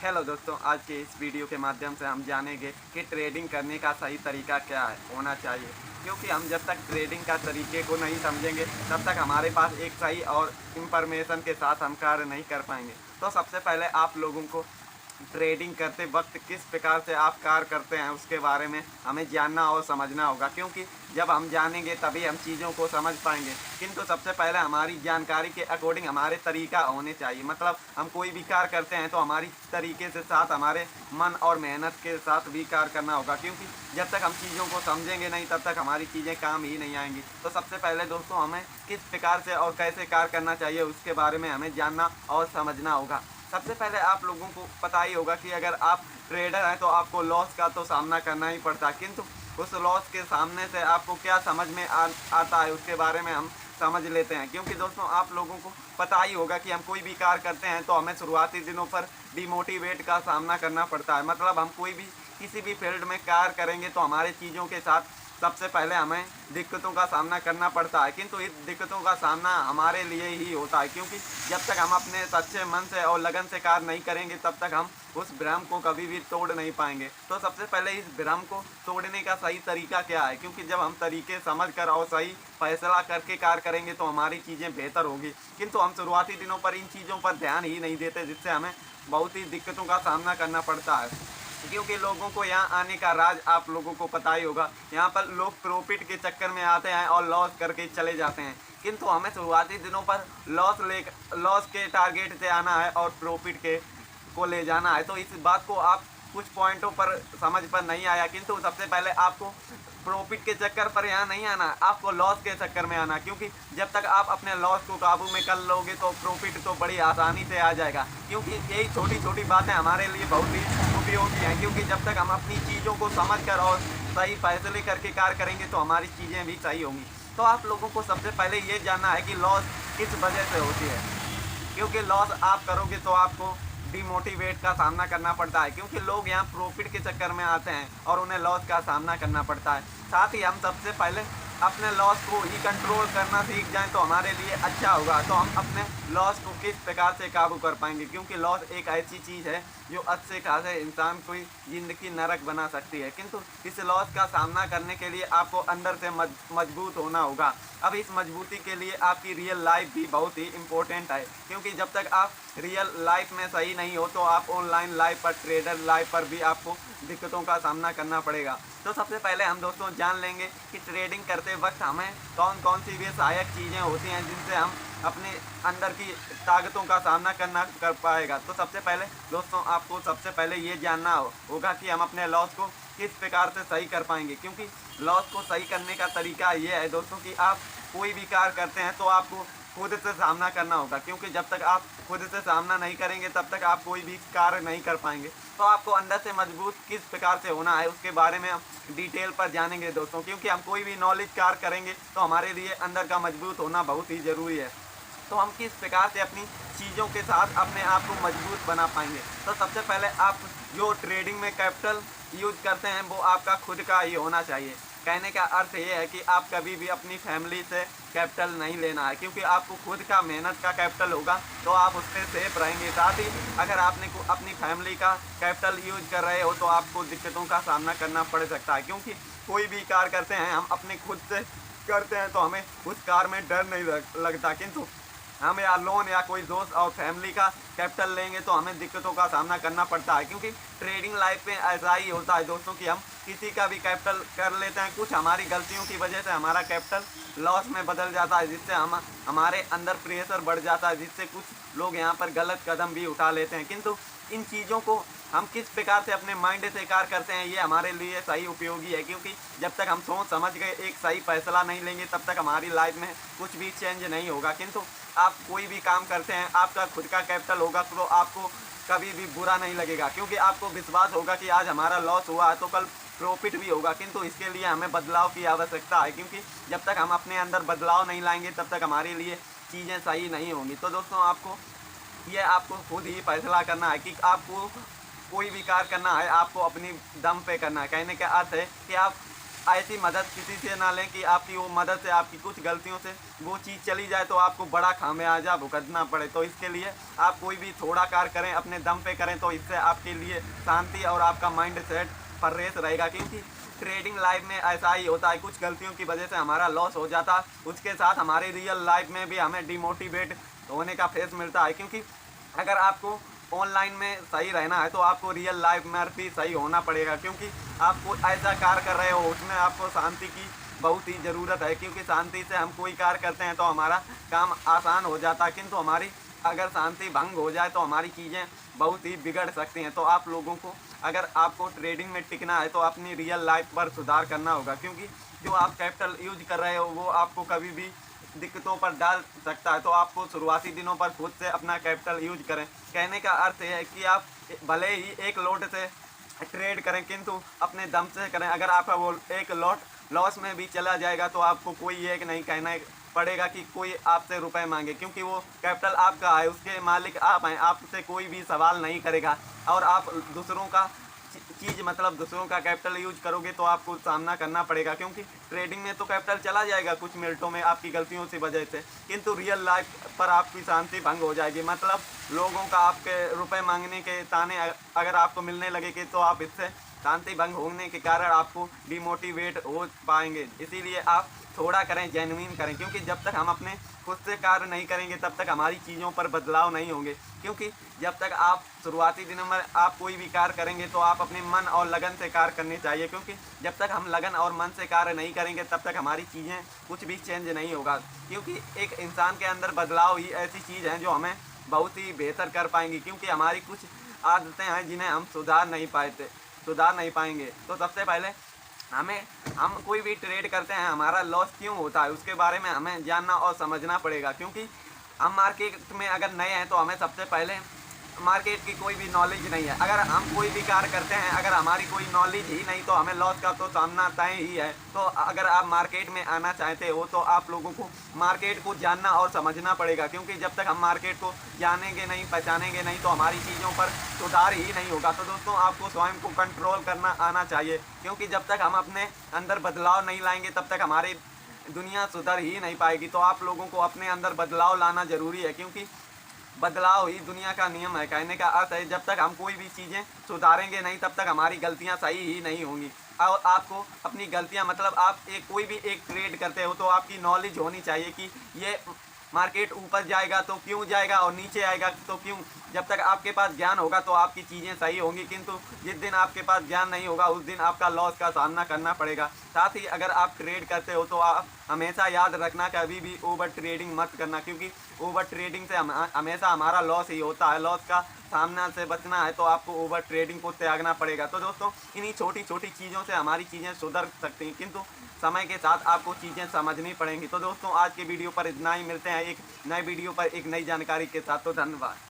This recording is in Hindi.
हेलो दोस्तों, आज के इस वीडियो के माध्यम से हम जानेंगे कि ट्रेडिंग करने का सही तरीका क्या है होना चाहिए। क्योंकि हम जब तक ट्रेडिंग का तरीके को नहीं समझेंगे तब तक हमारे पास एक सही और इंफॉर्मेशन के साथ हम कार्य नहीं कर पाएंगे। तो सबसे पहले आप लोगों को ट्रेडिंग करते वक्त किस प्रकार से आप कार्य करते हैं उसके बारे में हमें जानना और समझना होगा। क्योंकि जब हम जानेंगे तभी हम चीज़ों को समझ पाएंगे। किंतु सबसे पहले हमारी जानकारी के अकॉर्डिंग हमारे तरीका होने चाहिए। मतलब हम कोई भी कार्य करते हैं तो हमारी तरीके से साथ हमारे मन और मेहनत के साथ भी कार्य करना होगा। क्योंकि जब तक हम चीज़ों को समझेंगे नहीं तब तक हमारी चीज़ें काम ही नहीं आएंगी। तो सबसे पहले दोस्तों हमें किस प्रकार से और कैसे कार्य करना चाहिए उसके बारे में हमें जानना और समझना होगा। सबसे पहले आप लोगों को पता ही होगा कि अगर आप ट्रेडर हैं तो आपको लॉस का तो सामना करना ही पड़ता है। किंतु उस लॉस के सामने से आपको क्या समझ में आता है उसके बारे में हम समझ लेते हैं। क्योंकि दोस्तों आप लोगों को पता ही होगा कि हम कोई भी कार्य करते हैं तो हमें शुरुआती दिनों पर डिमोटिवेट का सामना करना पड़ता है। मतलब हम कोई भी किसी भी फील्ड में कार्य करेंगे तो हमारे चीज़ों के साथ सबसे पहले हमें दिक्कतों का सामना करना पड़ता है। किंतु इस दिक्कतों का सामना हमारे लिए ही होता है। क्योंकि जब तक हम अपने सच्चे मन से और लगन से कार्य नहीं करेंगे तब तक हम उस भ्रम को कभी भी तोड़ नहीं पाएंगे। तो सबसे पहले इस भ्रम को तोड़ने का सही तरीका क्या है। क्योंकि जब हम तरीके समझ कर और सही फैसला करके कार्य करेंगे तो हमारी चीज़ें बेहतर होगी। किंतु हम शुरुआती दिनों पर इन चीज़ों पर ध्यान ही नहीं देते, जिससे हमें बहुत ही दिक्कतों का सामना करना पड़ता है। क्योंकि लोगों को यहाँ आने का राज आप लोगों को पता ही होगा। यहाँ पर लोग प्रॉफिट के चक्कर में आते हैं और लॉस करके चले जाते हैं। किंतु हमें शुरुआती दिनों पर लॉस के टारगेट से आना है और प्रॉफिट के को ले जाना है। तो इस बात को आप कुछ पॉइंटों पर समझ पर नहीं आया। किंतु सबसे पहले आपको प्रॉफिट के चक्कर पर यहाँ नहीं आना, आपको लॉस के चक्कर में आना। क्योंकि जब तक आप अपने लॉस को काबू में कर लोगे तो प्रॉफिट तो बड़ी आसानी से आ जाएगा। क्योंकि यही छोटी छोटी बातें हमारे लिए बहुत ही उपयोगी हैं। क्योंकि जब तक हम अपनी चीज़ों को समझ कर और सही फैसले करके कार्य करेंगे तो हमारी चीज़ें भी सही होंगी। तो आप लोगों को सबसे पहले ये जानना है कि लॉस किस वजह से होती है। क्योंकि लॉस आप करोगे तो आपको डिमोटिवेट का सामना करना पड़ता है। क्योंकि लोग यहाँ प्रॉफिट के चक्कर में आते हैं और उन्हें लॉस का सामना करना पड़ता है। साथ ही हम सबसे पहले अपने लॉस को ही कंट्रोल करना सीख जाएं तो हमारे लिए अच्छा होगा। तो हम अपने लॉस को किस प्रकार से काबू कर पाएंगे। क्योंकि लॉस एक ऐसी चीज़ है जो अच्छे खासे इंसान को ज़िंदगी नरक बना सकती है। किंतु इस लॉस का सामना करने के लिए आपको अंदर से मजबूत होना होगा। अब इस मजबूती के लिए आपकी रियल लाइफ भी बहुत ही इम्पोर्टेंट है। क्योंकि जब तक आप रियल लाइफ में सही नहीं हो तो आप ऑनलाइन लाइफ पर, ट्रेडर लाइफ पर भी आपको दिक्कतों का सामना करना पड़ेगा। तो सबसे पहले हम दोस्तों जान लेंगे कि ट्रेडिंग करते वक्त हमें कौन कौन सी भी सहायक चीज़ें होती हैं जिनसे हम अपने अंदर की ताकतों का सामना कर पाएगा। तो सबसे पहले दोस्तों आपको सबसे पहले ये जानना होगा कि हम अपने लॉस को किस प्रकार से सही कर पाएंगे। क्योंकि लॉस को सही करने का तरीका ये है दोस्तों कि आप कोई भी कार्य करते हैं तो आपको खुद से सामना करना होगा। क्योंकि जब तक आप खुद से सामना नहीं करेंगे तब तक आप कोई भी कार्य नहीं कर पाएंगे। तो आपको अंदर से मजबूत किस प्रकार से होना है उसके बारे में हम डिटेल पर जानेंगे दोस्तों। क्योंकि हम कोई भी नॉलेज कार्य करेंगे तो हमारे लिए अंदर का मजबूत होना बहुत ही ज़रूरी है। तो हम किस प्रकार से अपनी चीज़ों के साथ अपने आप को मजबूत बना पाएंगे। तो सबसे पहले आप जो ट्रेडिंग में कैपिटल यूज करते हैं वो आपका खुद का ही होना चाहिए। कहने का अर्थ ये है कि आप कभी भी अपनी फैमिली से कैपिटल नहीं लेना है। क्योंकि आपको खुद का मेहनत का कैपिटल होगा तो आप उससे सेफ रहेंगे। साथ ही अगर आपने अपनी फैमिली का कैपिटल यूज कर रहे हो तो आपको दिक्कतों का सामना करना पड़ सकता है। क्योंकि कोई भी कार्य करते हैं हम अपने खुद से करते हैं तो हमें उस कार्य में डर नहीं लगता। किंतु हम या लोन या कोई दोस्त और फैमिली का कैपिटल लेंगे तो हमें दिक्कतों का सामना करना पड़ता है। क्योंकि ट्रेडिंग लाइफ में ऐसा ही होता है दोस्तों कि हम किसी का भी कैपिटल कर लेते हैं, कुछ हमारी गलतियों की वजह से हमारा कैपिटल लॉस में बदल जाता है, जिससे हमारे अंदर प्रेशर बढ़ जाता है, जिससे कुछ लोग यहाँ पर गलत कदम भी उठा लेते हैं। किंतु इन चीज़ों को हम किस प्रकार से अपने माइंड से कार्य करते हैं ये हमारे लिए सही उपयोगी है। क्योंकि जब तक हम सोच समझ के एक सही फैसला नहीं लेंगे तब तक हमारी लाइफ में कुछ भी चेंज नहीं होगा। किंतु आप कोई भी काम करते हैं आपका खुद का कैपिटल होगा तो आपको कभी भी बुरा नहीं लगेगा। क्योंकि आपको विश्वास होगा कि आज हमारा लॉस हुआ है तो कल प्रॉफिट भी होगा। किंतु इसके लिए हमें बदलाव की आवश्यकता है। क्योंकि जब तक हम अपने अंदर बदलाव नहीं लाएंगे तब तक हमारे लिए चीज़ें सही नहीं होंगी। तो दोस्तों आपको खुद ही फैसला करना है कि आपको कोई भी कार्य करना है आपको अपनी दम पे करना है। कहने का अर्थ है कि आप ऐसी मदद किसी से ना लें कि आपकी वो मदद से आपकी कुछ गलतियों से वो चीज़ चली जाए तो आपको बड़ा खामियाजा भुगतना पड़े। तो इसके लिए आप कोई भी थोड़ा कार्य करें, अपने दम पे करें, तो इससे आपके लिए शांति और आपका माइंड सेट फ्रेश रहेगा। क्योंकि ट्रेडिंग लाइफ में ऐसा ही होता है, कुछ गलतियों की वजह से हमारा लॉस हो जाता है, उसके साथ हमारे रियल लाइफ में भी हमें डिमोटिवेट होने का फेस मिलता है। क्योंकि अगर आपको ऑनलाइन में सही रहना है तो आपको रियल लाइफ में भी सही होना पड़ेगा। क्योंकि आपको ऐसा कार्य कर रहे हो उसमें आपको शांति की बहुत ही ज़रूरत है। क्योंकि शांति से हम कोई कार्य करते हैं तो हमारा काम आसान हो जाता है, किंतु हमारी अगर शांति भंग हो जाए तो हमारी चीज़ें बहुत ही बिगड़ सकती हैं। तो आप लोगों को अगर आपको ट्रेडिंग में टिकना है तो अपनी रियल लाइफ पर सुधार करना होगा। क्योंकि जो आप कैपिटल यूज कर रहे हो वो आपको कभी भी दिक्कतों पर डाल सकता है। तो आपको शुरुआती दिनों पर खुद से अपना कैपिटल यूज करें। कहने का अर्थ है कि आप भले ही एक लॉट से ट्रेड करें किंतु अपने दम से करें। अगर आपका वो एक लॉट लॉस में भी चला जाएगा तो आपको कोई ये नहीं कहना पड़ेगा कि कोई आपसे रुपए मांगे, क्योंकि वो कैपिटल आपका है, उसके मालिक आप हैं, आपसे कोई भी सवाल नहीं करेगा। और आप दूसरों का चीज़ मतलब दूसरों का कैपिटल यूज करोगे तो आपको सामना करना पड़ेगा। क्योंकि ट्रेडिंग में तो कैपिटल चला जाएगा कुछ मिनटों में आपकी गलतियों से वजह से, किंतु रियल लाइफ पर आपकी शांति भंग हो जाएगी। मतलब लोगों का आपके रुपए मांगने के ताने अगर आपको मिलने लगेंगे तो आप इससे शांति भंग होने के कारण आपको डिमोटिवेट हो पाएंगे। इसीलिए आप थोड़ा करें, जेन्युइन करें। क्योंकि जब तक हम अपने खुद से कार्य नहीं करेंगे तब तक हमारी चीज़ों पर बदलाव नहीं होंगे। क्योंकि जब तक आप शुरुआती दिनों में आप कोई भी कार्य करेंगे तो आप अपने मन और लगन से कार्य करने चाहिए। क्योंकि जब तक हम लगन और मन से कार्य नहीं करेंगे तब तक हमारी चीज़ें कुछ भी चेंज नहीं होगा। क्योंकि एक इंसान के अंदर बदलाव ही ऐसी चीज़ है जो हमें बहुत ही बेहतर कर पाएंगी। क्योंकि हमारी कुछ आदतें हैं जिन्हें हम सुधार नहीं पाएंगे। तो सबसे पहले हम कोई भी ट्रेड करते हैं, हमारा लॉस क्यों होता है उसके बारे में हमें जानना और समझना पड़ेगा। क्योंकि हम मार्केट में अगर नए हैं तो हमें सबसे पहले मार्केट की कोई भी नॉलेज नहीं है। अगर हम कोई भी कार्य करते हैं, अगर हमारी कोई नॉलेज ही नहीं तो हमें लॉस का तो सामना तय ही है। तो अगर आप मार्केट में आना चाहते हो तो आप लोगों को मार्केट को जानना और समझना पड़ेगा। क्योंकि जब तक हम मार्केट को जानेंगे नहीं, पहचानेंगे नहीं तो हमारी चीज़ों पर सुधार ही नहीं होगा। तो दोस्तों आपको स्वयं को कंट्रोल करना आना चाहिए। क्योंकि जब तक हम अपने अंदर बदलाव नहीं लाएंगे तब तक हमारी दुनिया सुधर ही नहीं पाएगी। तो आप लोगों को अपने अंदर बदलाव लाना ज़रूरी है। क्योंकि बदलाव ही दुनिया का नियम है। कहने का अर्थ है जब तक हम कोई भी चीज़ें सुधारेंगे नहीं तब तक हमारी गलतियां सही ही नहीं होंगी। और आपको अपनी गलतियां मतलब आप कोई भी एक ट्रेड करते हो तो आपकी नॉलेज होनी चाहिए कि ये मार्केट ऊपर जाएगा तो क्यों जाएगा और नीचे आएगा तो क्यों। जब तक आपके पास ज्ञान होगा तो आपकी चीज़ें सही होंगी, किंतु जिस दिन आपके पास ज्ञान नहीं होगा उस दिन आपका लॉस का सामना करना पड़ेगा। साथ ही अगर आप ट्रेड करते हो तो आप हमेशा याद रखना कभी भी ओवर ट्रेडिंग मत करना। क्योंकि ओवर ट्रेडिंग से हमेशा हमारा लॉस ही होता है। लॉस का सामना से बचना है तो आपको ओवर ट्रेडिंग को त्यागना पड़ेगा। तो दोस्तों इन्हीं छोटी छोटी चीज़ों से हमारी चीज़ें सुधर सकती हैं, किंतु समय के साथ आपको चीज़ें समझनी पड़ेंगी। तो दोस्तों आज के वीडियो पर इतना ही, मिलते हैं एक नए वीडियो पर एक नई जानकारी के साथ। तो धन्यवाद।